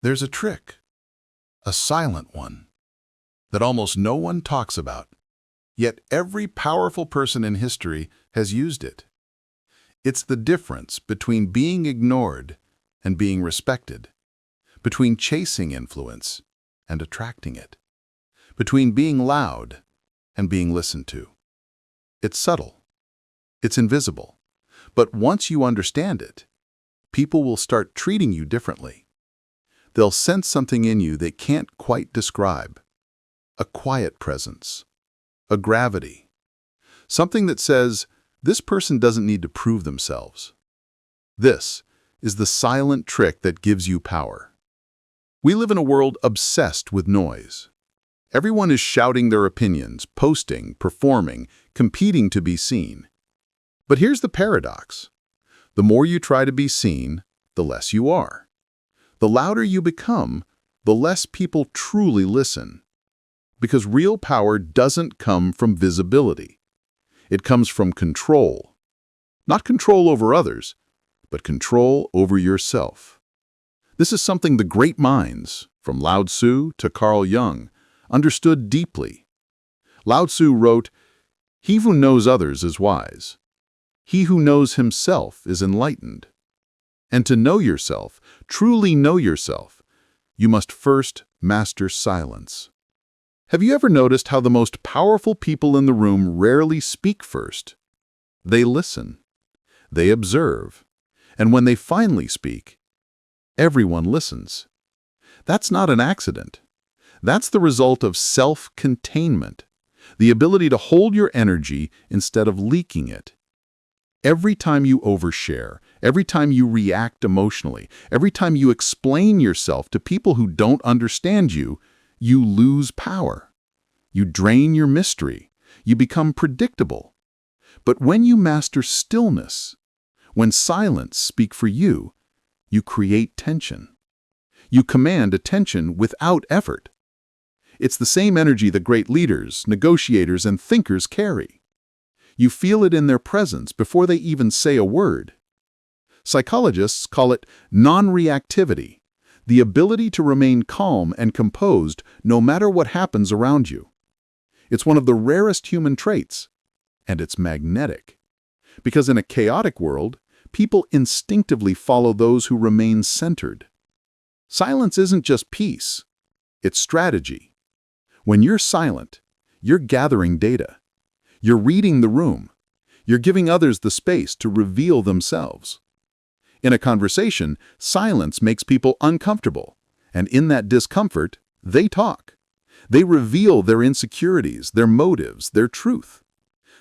There's a trick, a silent one, that almost no one talks about, yet every powerful person in history has used it. It's the difference between being ignored and being respected, between chasing influence and attracting it, between being loud and being listened to. It's subtle, it's invisible, but once you understand it, people will start treating you differently. They'll sense something in you they can't quite describe. A quiet presence, a gravity, something that says, this person doesn't need to prove themselves. This is the silent trick that gives you power. We live in a world obsessed with noise. Everyone is shouting their opinions, posting, performing, competing to be seen. But here's the paradox. The more you try to be seen, the less you are. The louder you become, the less people truly listen. Because real power doesn't come from visibility. It comes from control. Not control over others, but control over yourself. This is something the great minds, from Lao Tzu to Carl Jung, understood deeply. Lao Tzu wrote, "He who knows others is wise. He who knows himself is enlightened." And to know yourself, truly know yourself, you must first master silence. Have you ever noticed how the most powerful people in the room rarely speak first? They listen. They observe. And when they finally speak, everyone listens. That's not an accident. That's the result of self-containment, the ability to hold your energy instead of leaking it. Every time you overshare, every time you react emotionally, every time you explain yourself to people who don't understand you, you lose power. You drain your mystery. You become predictable. But when you master stillness, when silence speaks for you, you create tension. You command attention without effort. It's the same energy that great leaders, negotiators, and thinkers carry. You feel it in their presence before they even say a word. Psychologists call it non-reactivity, the ability to remain calm and composed no matter what happens around you. It's one of the rarest human traits, and it's magnetic. Because in a chaotic world, people instinctively follow those who remain centered. Silence isn't just peace, it's strategy. When you're silent, you're gathering data. You're reading the room. You're giving others the space to reveal themselves. In a conversation, silence makes people uncomfortable, and in that discomfort, they talk. They reveal their insecurities, their motives, their truth.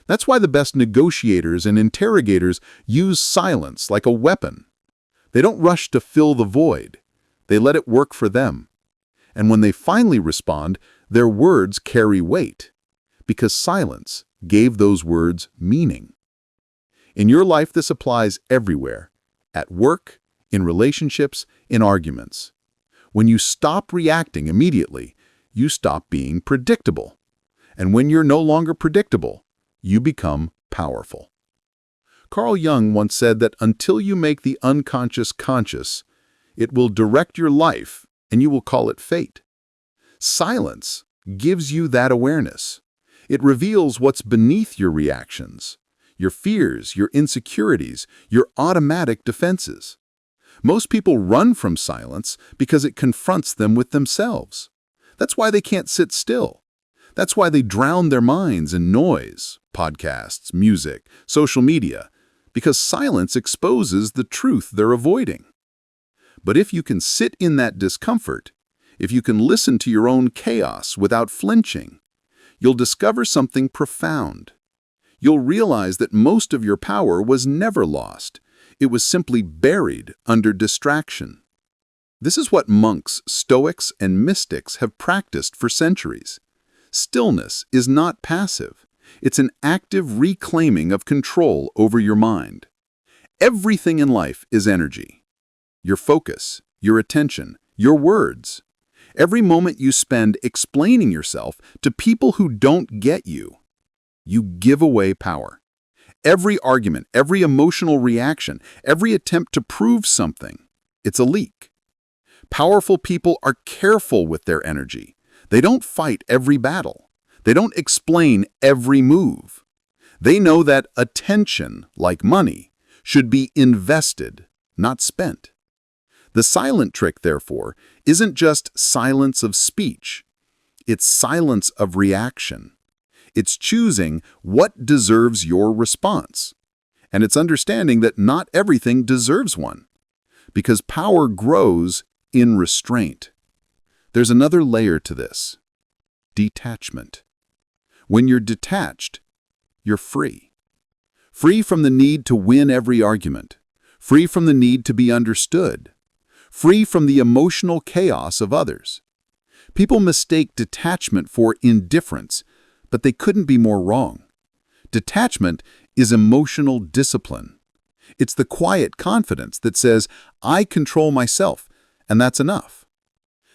That's why the best negotiators and interrogators use silence like a weapon. They don't rush to fill the void. They let it work for them. And when they finally respond, their words carry weight, because silence gave those words meaning. In your life, this applies everywhere. At work, in relationships, in arguments. When you stop reacting immediately, you stop being predictable. And when you're no longer predictable, you become powerful. Carl Jung once said that until you make the unconscious conscious, it will direct your life and you will call it fate. Silence gives you that awareness. It reveals what's beneath your reactions, your fears, your insecurities, your automatic defenses. Most people run from silence because it confronts them with themselves. That's why they can't sit still. That's why they drown their minds in noise, podcasts, music, social media, because silence exposes the truth they're avoiding. But if you can sit in that discomfort, if you can listen to your own chaos without flinching, you'll discover something profound. You'll realize that most of your power was never lost. It was simply buried under distraction. This is what monks, stoics, and mystics have practiced for centuries. Stillness is not passive. It's an active reclaiming of control over your mind. Everything in life is energy. Your focus, your attention, your words. Every moment you spend explaining yourself to people who don't get you, you give away power. Every argument, every emotional reaction, every attempt to prove something, it's a leak. Powerful people are careful with their energy. They don't fight every battle. They don't explain every move. They know that attention, like money, should be invested, not spent. The silent trick, therefore, isn't just silence of speech. It's silence of reaction. It's choosing what deserves your response. And it's understanding that not everything deserves one. Because power grows in restraint. There's another layer to this. Detachment. When you're detached, you're free. Free from the need to win every argument. Free from the need to be understood. Free from the emotional chaos of others. People mistake detachment for indifference, but they couldn't be more wrong. Detachment is emotional discipline. It's the quiet confidence that says, I control myself, and that's enough.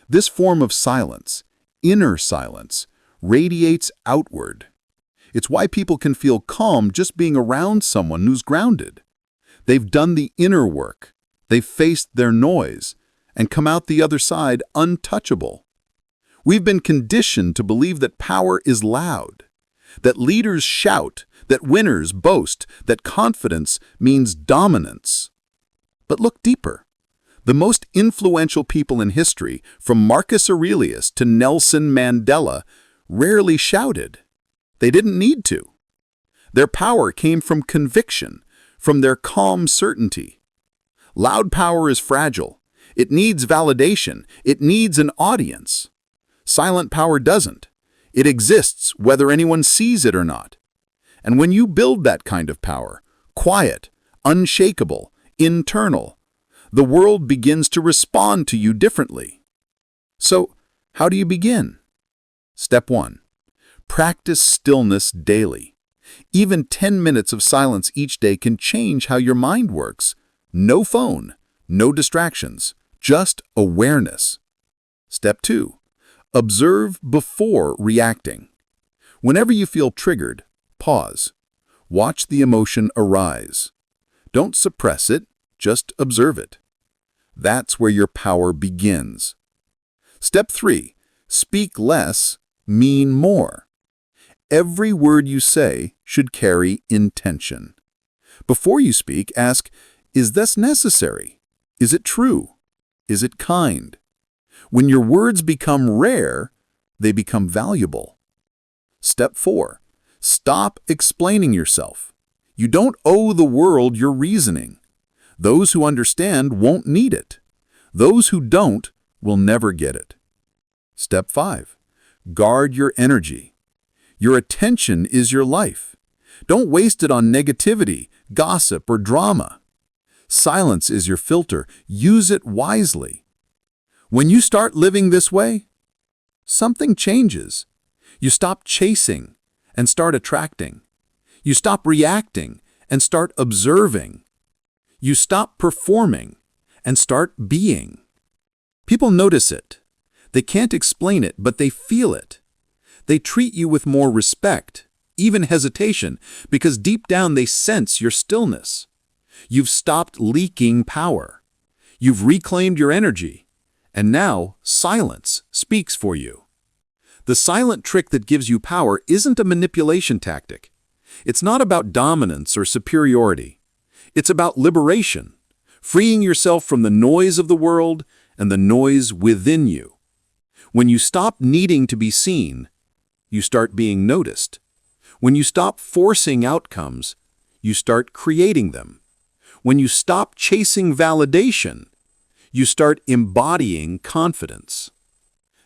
This form of silence, inner silence, radiates outward. It's why people can feel calm just being around someone who's grounded. They've done the inner work. They've faced their noise and come out the other side untouchable. We've been conditioned to believe that power is loud, that leaders shout, that winners boast, that confidence means dominance. But look deeper. The most influential people in history, from Marcus Aurelius to Nelson Mandela, rarely shouted. They didn't need to. Their power came from conviction, from their calm certainty. Loud power is fragile. It needs validation. It needs an audience. Silent power doesn't. It exists whether anyone sees it or not. And when you build that kind of power, quiet, unshakable, internal, the world begins to respond to you differently. So, how do you begin? Step 1. Practice stillness daily. Even 10 minutes of silence each day can change how your mind works. No phone, no distractions, just awareness. Step 2. Observe before reacting. Whenever you feel triggered, pause. Watch the emotion arise. Don't suppress it, just observe it. That's where your power begins. Step 3. Speak less, mean more. Every word you say should carry intention. Before you speak, ask, is this necessary? Is it true? Is it kind? When your words become rare, they become valuable. Step 4. Stop explaining yourself. You don't owe the world your reasoning. Those who understand won't need it. Those who don't will never get it. Step 5. Guard your energy. Your attention is your life. Don't waste it on negativity, gossip, or drama. Silence is your filter. Use it wisely. When you start living this way, something changes. You stop chasing and start attracting. You stop reacting and start observing. You stop performing and start being. People notice it. They can't explain it, but they feel it. They treat you with more respect, even hesitation, because deep down they sense your stillness. You've stopped leaking power. You've reclaimed your energy. And now silence speaks for you. The silent trick that gives you power isn't a manipulation tactic. It's not about dominance or superiority. It's about liberation, freeing yourself from the noise of the world and the noise within you. When you stop needing to be seen, you start being noticed. When you stop forcing outcomes, you start creating them. When you stop chasing validation, you start embodying confidence.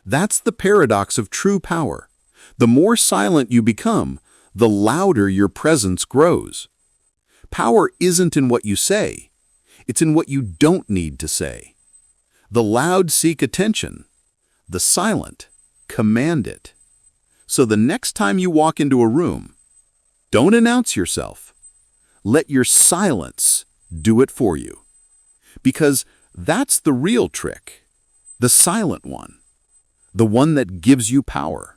That's the paradox of true power. The more silent you become, the louder your presence grows. Power isn't in what you say. It's in what you don't need to say. The loud seek attention. The silent command it. So the next time you walk into a room, don't announce yourself. Let your silence do it for you. Because that's the real trick, the silent one, the one that gives you power.